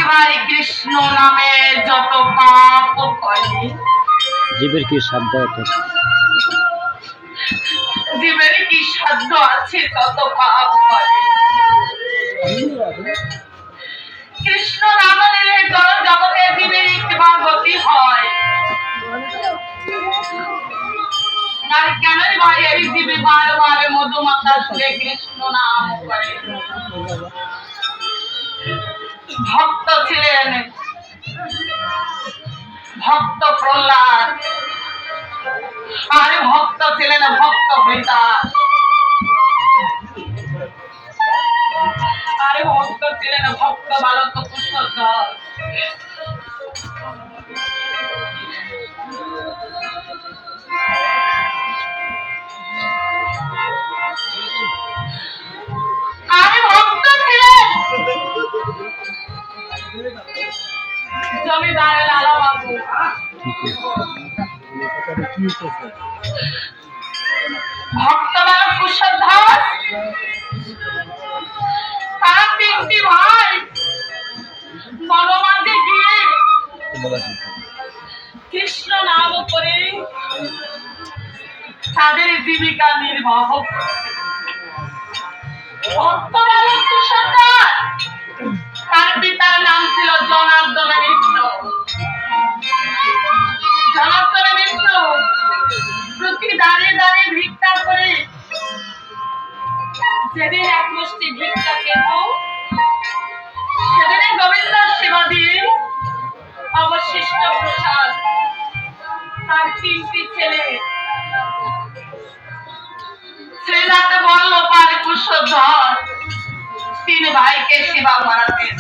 ভাই কৃষ্ণ নামে যত পাপ করে, জীবের কি সাধ্য আছে? জীবের কি সাধ্য আছে তত পাপ করে। কৃষ্ণ নাম নিলে জগতে জীবের কিবা গতি হয়। আর কেনই ভাই এই জীবে বারবার মধুমাতা সুরে কৃষ্ণ নাম করে। ভক্ত ছিলেন ভক্ত প্রহ্লাদ, আর ভক্ত ছিলেন ভক্ত পিতা, আর ভক্ত ছিলেন ভক্ত বালক কুশধ্বজ। আর ভক্ত ছিলেন জমিদার লালা বাবু। ভক্ত বালক কুশধ্বজ তারা তিনটি ভাই বনমাঝে গিয়ে কৃষ্ণ নাম করে তাদের জীবিকা নির্বাহ করে। ভক্ত বালক কুশধ্বজ তার পিতার নাম ছিল জনার্দন মিশ্র। জনার্দন মিশ্র প্রতি দাঁড়িয়ে দাঁড়িয়ে ভিক্ষা করে যেদিন এক মুষ্টি ভিক্ষা পেত সেদিনে গোবিন্দ সেবা দিয়ে অবশিষ্ট প্রসাদ তার তিনটি ছেলে শ্রীনাথ বল্লভ আর কুশধ্বজ তিন ভাইকে সেবা করাতেন।